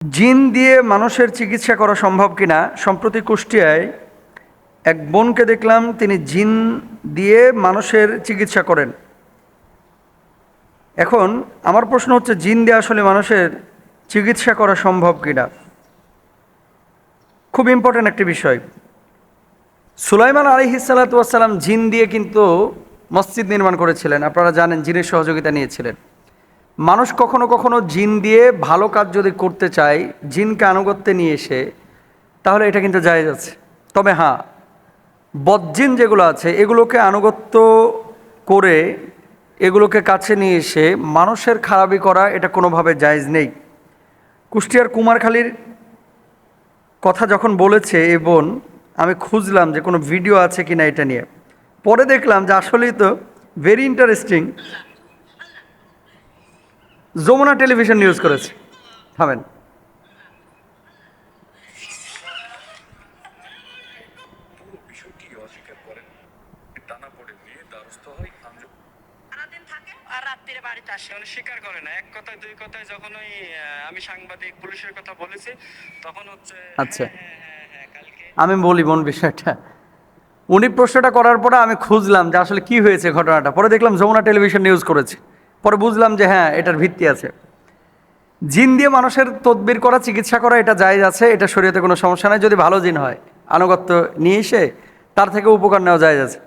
জিন দিয়ে মানুষের চিকিৎসা করা সম্ভব কিনা। সম্প্রতি কুষ্টিয়ায় এক বোনকে দেখলাম, তিনি জিন দিয়ে মানুষের চিকিৎসা করেন। এখন আমার প্রশ্ন হচ্ছে, জিন দিয়ে আসলে মানুষের চিকিৎসা করা সম্ভব কিনা। খুব ইম্পর্ট্যান্ট একটি বিষয়। সুলাইমান আলাইহিস সালাতু ওয়াস সালাম জিন দিয়ে কিন্তু মসজিদ নির্মাণ করেছিলেন। আপনারা জানেন, জিনের সহযোগিতা নিয়েছিলেন। মানুষ কখনো কখনো জিন দিয়ে ভালো কাজ যদি করতে চায়, জিনকে আনুগত্যে নিয়ে এসে, তাহলে এটা কিন্তু জায়েজ আছে। তবে হ্যাঁ, বদজিন যেগুলো আছে এগুলোকে আনুগত্য করে, এগুলোকে কাছে নিয়ে এসে মানুষের খারাপি করা, এটা কোনোভাবে জায়েজ নেই। কুষ্টিয়ার কুমারখালীর কথা যখন বলেছে এ বোন, আমি খুঁজলাম যে কোনো ভিডিও আছে কিনা এটা নিয়ে। পরে দেখলাম যে আসলেই তো very interesting. Jamuna television news করেছে। থামেন। স্বীকার করে না, এক কথায় দুই কথায় যখন ওই আমি সাংবাদিক পুলিশের কথা বলেছি তখন হচ্ছে আচ্ছা, আমি বলি বোন বিষয়টা। উনি প্রশ্নটা করার পরে আমি খুঁজলাম যে আসলে কি হয়েছে ঘটনাটা। পরে দেখলাম যমুনা টেলিভিশন নিউজ করেছে। পরে বুঝলাম যে হ্যাঁ, এটার ভিত্তি আছে। জিন দিয়ে মানুষের তদবির করা, চিকিৎসা করা, এটা জায়েজ আছে। এটা শরীয়তে কোনো সমস্যা নাই, যদি ভালো জিন হয়। আনুগত্য নিয়ে এসে তার থেকে উপকার নেওয়া জায়েজ আছে।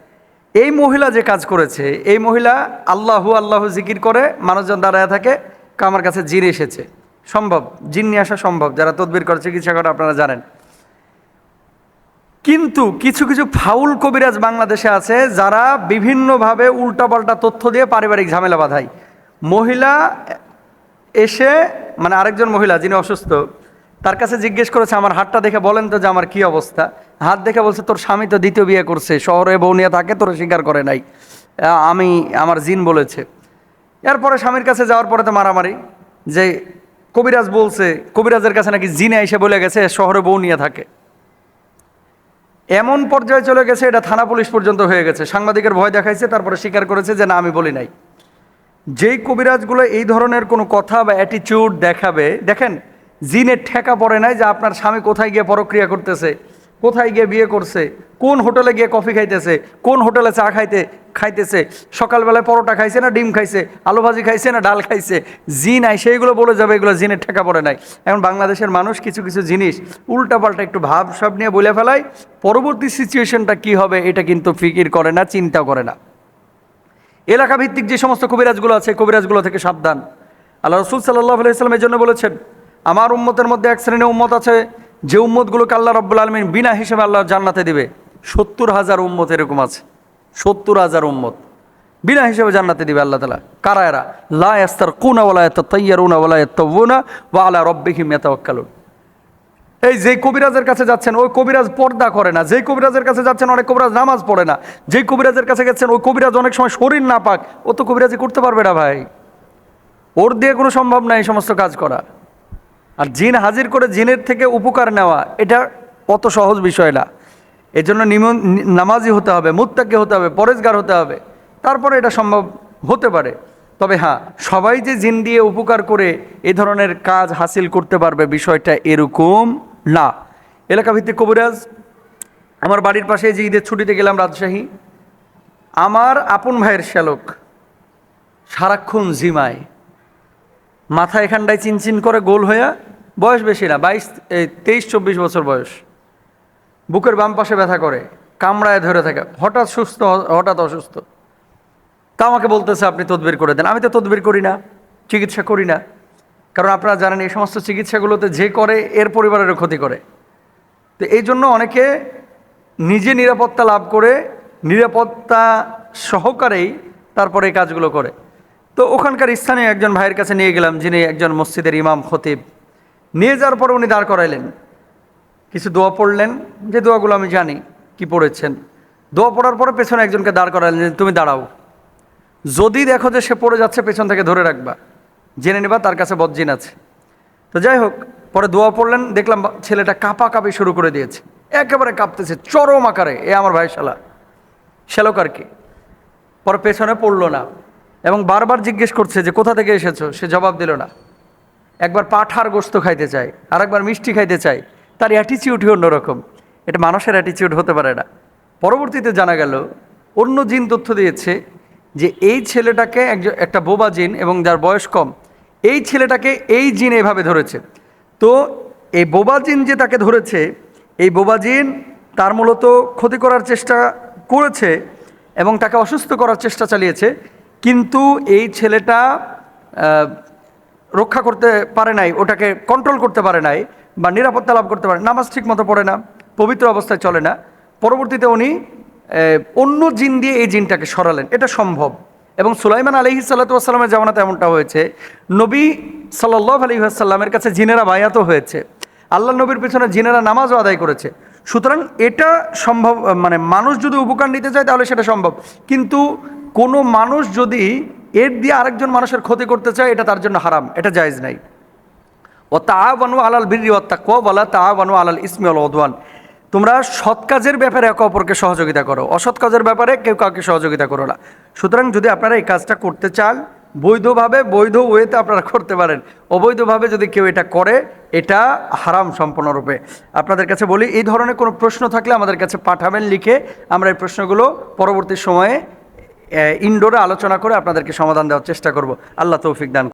এই মহিলা যে কাজ করেছে, এই মহিলা আল্লাহু আল্লাহু জিকির করে মানুষজন দাঁড়ায় থাকে, আমার কাছে জিন এসেছে। সম্ভব, জিন নিয়ে আসা সম্ভব। যারা তদবির করে, চিকিৎসা করে, আপনারা জানেন। কিন্তু কিছু কিছু ফাউল কবিরাজ বাংলাদেশে আছে, যারা বিভিন্নভাবে উল্টাপাল্টা তথ্য দিয়ে পারিবারিক ঝামেলা বাঁধায়। মহিলা এসে, মানে আরেকজন মহিলা যিনি অসুস্থ, তার কাছে জিজ্ঞেস করেছে, আমার হাতটা দেখে বলেন তো যে আমার কি অবস্থা। হাত দেখে বলছে, তোর স্বামী তো দ্বিতীয় বিয়ে করছে, শহরে বউ নিয়ে থাকে, তোর স্বীকার করে নাই, আমার জিন বলেছে। এরপরে স্বামীর কাছে যাওয়ার পরে তো মারামারি, যে কবিরাজ বলছে, কবিরাজের কাছে নাকি জিনে এসে বলে গেছে শহরে বউ নিয়ে থাকে। এমন পর্যায়ে চলে গেছে, এটা থানা পুলিশ পর্যন্ত হয়ে গেছে। সাংবাদিকের ভয় দেখাইছে, তারপরে স্বীকার করেছে যে না, আমি বলি নাই। যেই কবিরাজগুলো এই ধরনের কোনো কথা বা অ্যাটিটিউড দেখাবে, দেখেন, জিনের ঠেকা পড়ে নাই যে আপনার স্বামী কোথায় গিয়ে পরক্রিয়া করতেছে, কোথায় গিয়ে বিয়ে করছে, কোন হোটেলে গিয়ে কফি খাইতেছে, কোন হোটেলে চা খাইতেছে, সকালবেলায় পরোটা খাইছে না ডিম খাইছে, আলু ভাজি খাইছে না ডাল খাইছে। জিন আই সেইগুলো বলে যাবে, এগুলো জিনের ঠেকা পড়ে নাই। এখন বাংলাদেশের মানুষ কিছু কিছু জিনিস উল্টাপাল্টা একটু ভাব সব নিয়ে বলে ফেলায়, পরবর্তী সিচুয়েশনটা কি হবে এটা কিন্তু ফিকির করে না, চিন্তা করে না। এলাকা ভিত্তিক যে সমস্ত কবিরাজগুলো আছে, কবিরাজগুলো থেকে সাবধান। আল্লাহ রসুল সাল্লাল্লাহু আলাইহি ওয়াসাল্লাম এই জন্য বলেছেন, আমার উম্মতের মধ্যে এক শ্রেণীর উম্মত আছে, যে উম্মতগুলোকে আল্লাহ রাব্বুল আলামিন বিনা হিসেবে আল্লাহ জান্নাতে দিবে। 70,000 উম্মত এরকম আছে, 70,000 উম্মত বিনা হিসেবে জান্নাতে দিবে আল্লাহ তাআলা। কারা এরা? লা ইয়াস্তারকুনা ওয়া লা ইয়াতাতায়্যারুনা ওয়া লা ইয়াতাওয়ুনা ওয়া আলা রাব্বিহিম ইয়াতাওয়াক্কালুন। এই যে কবিরাজের কাছে যাচ্ছেন, ওই কবিরাজ পর্দা করে না। যেই কবিরাজের কাছে যাচ্ছেন, অনেক কবিরাজ নামাজ পড়ে না। যেই কবিরাজের কাছে গেছেন, ওই কবিরাজ অনেক সময় শরীর না পাক, ও তো কবিরাজি করতে পারবে না ভাই। ওর দিয়ে কোনো সম্ভব না এই সমস্ত কাজ করা। আর জিন হাজির করে জিনের থেকে উপকার নেওয়া, এটা অত সহজ বিষয় না। এর জন্য নামাজি হতে হবে, মুত্তাকি হতে হবে, পরেজগার হতে হবে, তারপরে এটা সম্ভব হতে পারে। তবে হ্যাঁ, সবাই যে জিন দিয়ে উপকার করে এ ধরনের কাজ হাসিল করতে পারবে, বিষয়টা এরকম না। এলাকাভিত্তিক কবিরাজ, আমার বাড়ির পাশে যে ঈদের ছুটিতে গেলাম রাজশাহী, আমার আপন ভাইয়ের শ্যালক সারাক্ষণ জিমায়, মাথা এখানটায় চিনচিন করে গোল হইয়া, বয়স বেশি না, 23-24 বছর বয়স, বুকের বাম পাশে ব্যথা করে, কামড়ায় ধরে থাকে, হঠাৎ সুস্থ, হঠাৎ অসুস্থ। তা আমাকে বলতেছে আপনি তদবির করে দেন। আমি তো তদবির করি না, চিকিৎসা করি না। কারণ আপনারা জানেন, এই সমস্ত চিকিৎসাগুলোতে যে করে এর পরিবারেরও ক্ষতি করে। তো এই জন্য অনেকে নিজে নিরাপত্তা লাভ করে, নিরাপত্তা সহকারেই তারপরে এই কাজগুলো করে। তো ওখানকার স্থানীয় একজন ভাইয়ের কাছে নিয়ে গেলাম, যিনি একজন মসজিদের ইমাম খতিব। নিয়ে যাওয়ার পরে উনি দাঁড় করাইলেন, কিছু দোয়া পড়লেন, যে দোয়াগুলো আমি জানি কি পড়েছেন। দোয়া পড়ার পরে পেছনে একজনকে দাঁড় করাইলেন, যে তুমি দাঁড়াও, যদি দেখো যে সে পড়ে যাচ্ছে পেছন থেকে ধরে রাখবা, জেনে নেবা তার কাছে বদজিন আছে। তো যাই হোক, পরে দোয়া পড়লেন, দেখলাম ছেলেটা কাঁপি শুরু করে দিয়েছে, একেবারে কাঁপতেছে চরম আকারে। আমার ভাই শ্যালক আর কি। পরে পেছনে পড়লো না, এবং বারবার জিজ্ঞেস করছে যে কোথা থেকে এসেছো, সে জবাব দিল না। একবার পাঠার গোস্ত খাইতে চায়, আর একবার মিষ্টি খাইতে চায়, তার অ্যাটিচিউডই অন্যরকম। এটা মানুষের অ্যাটিচিউড হতে পারে না। পরবর্তীতে জানা গেল অন্য জিন তথ্য দিয়েছে যে এই ছেলেটাকে একটা বোবা জিন, এবং যার বয়স কম, এই ছেলেটাকে এই জিন এভাবে ধরেছে। তো এই বোবা জিন যে তাকে ধরেছে, এই বোবা জিন তার মূলত ক্ষতি করার চেষ্টা করেছে এবং তাকে অসুস্থ করার চেষ্টা চালিয়েছে, কিন্তু এই ছেলেটা রক্ষা করতে পারে নাই, ওটাকে কন্ট্রোল করতে পারে নাই বা নিরাপত্তা লাভ করতে পারে। নামাজ ঠিক মতো পড়ে না, পবিত্র অবস্থায় চলে না। পরবর্তীতে উনি অন্য জিন দিয়ে এই জিনটাকে সরালেন। এটা সম্ভব। এবং সুলাইমান আলাইহিস সাল্লাতু ওয়াস সালামের জামানাতে এমনটা হয়েছে। নবী সাল্লাল্লাহু আলাইহি ওয়াসাল্লামের কাছে জিনেরা বায়াতও হয়েছে, আল্লাহ নবীর পেছনে জিনেরা নামাজও আদায় করেছে। সুতরাং এটা সম্ভব, মানে মানুষ যদি উপকার নিতে চায় তাহলে সেটা সম্ভব। কিন্তু কোনো মানুষ যদি এর দিয়ে আরেকজন মানুষের ক্ষতি করতে চায়, এটা তার জন্য হারাম, এটা জায়েজ নাই। ও তাআওয়ানু আলাল বিররি ওয়াত তাকওয়া ওয়ালা তাআওয়ানু আলাল ইসমি ওয়াল উদওয়ান। তোমরা সৎ কাজের ব্যাপারে একে অপরকে সহযোগিতা করো, অসৎ কাজের ব্যাপারে কেউ কাউকে সহযোগিতা করো না। সুতরাং যদি আপনারা এই কাজটা করতে চান, বৈধভাবে, বৈধ ওয়েতে আপনারা করতে পারেন। অবৈধভাবে যদি কেউ এটা করে, এটা হারাম সম্পূর্ণরূপে। আপনাদের কাছে বলি, এই ধরনের কোনো প্রশ্ন থাকলে আমাদের কাছে পাঠাবেন লিখে, আমরা এই প্রশ্নগুলো পরবর্তী সময়ে ইনডোরে আলোচনা করে আপনাদেরকে সমাধান দেওয়ার চেষ্টা করব। আল্লাহ তৌফিক দান।